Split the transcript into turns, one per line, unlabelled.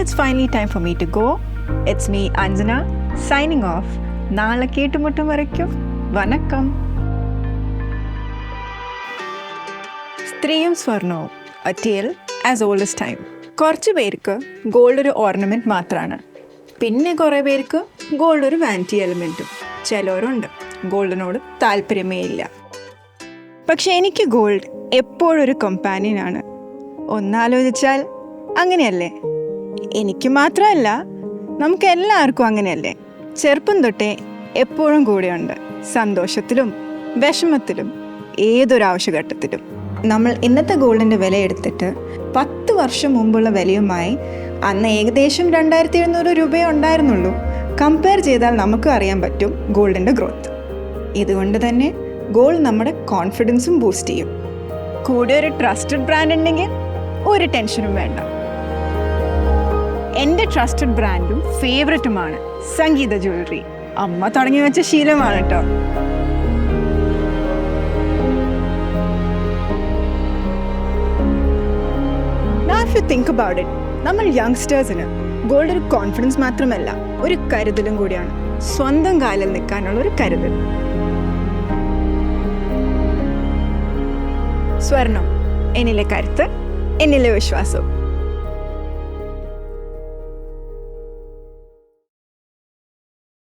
it's finally time for me to go. It's me, Anjana, signing off. നാളെ കേട്ടുമുട്ടും വരയ്ക്കും വണക്കം. സ്ത്രീയും സ്വർണവും, a tale as old as time. കുറച്ച് പേർക്ക് ഗോൾഡ് ഒരു ഓർണമെൻറ്റ് മാത്രമാണ്. പിന്നെ കുറേ പേർക്ക് ഗോൾഡ് ഒരു വാനിറ്റി എലിമെൻറ്റും. ചിലവരുണ്ട് ഗോൾഡിനോട് താല്പര്യമേ ഇല്ല. പക്ഷെ എനിക്ക് ഗോൾഡ് എപ്പോഴൊരു കമ്പാനിയനാണ്. ഒന്നാലോചിച്ചാൽ അങ്ങനെയല്ലേ? എനിക്ക് മാത്രമല്ല, നമുക്ക് എല്ലാവർക്കും അങ്ങനെയല്ലേ? ചെറുപ്പം തൊട്ടേ എപ്പോഴും കൂടെയുണ്ട്, സന്തോഷത്തിലും വിഷമത്തിലും ഏതൊരാവശ്യഘട്ടത്തിലും. നമ്മൾ ഇന്നത്തെ ഗോൾഡിൻ്റെ വില എടുത്തിട്ട് 10 വർഷം മുമ്പുള്ള വിലയുമായി അന്ന് ഏകദേശം 2700 രൂപയേ ഉണ്ടായിരുന്നുള്ളൂ. കമ്പയർ ചെയ്താൽ നമുക്ക് അറിയാൻ പറ്റും ഗോൾഡിൻ്റെ ഗ്രോത്ത്. ഇതുകൊണ്ട് തന്നെ ഗോൾഡ് നമ്മുടെ കോൺഫിഡൻസും ബൂസ്റ്റ് ചെയ്യും. കൂടെ ഒരു ട്രസ്റ്റഡ് ബ്രാൻഡ് ഉണ്ടെങ്കിൽ ഒരു ടെൻഷനും വേണ്ട. എൻ്റെ ട്രസ്റ്റഡ് ബ്രാൻഡും ഫേവററ്റുമാണ് സംഗീത ജ്വല്ലറി. അമ്മ തുടങ്ങി വെച്ച ശീലമാണ് കേട്ടോ. Now if you think about it, നമ്മൾ യങ്സ്റ്റേഴ്സിന് ഗോൾഡ് ഒരു കോൺഫിഡൻസ് മാത്രമല്ല, ഒരു കരുതലും കൂടിയാണ്. സ്വന്തം കാലിൽ നിൽക്കാനുള്ള ഒരു കരുതൽ. സ്വർണം എന്നിലെ കരുത്ത്, എന്നിലെ വിശ്വാസം.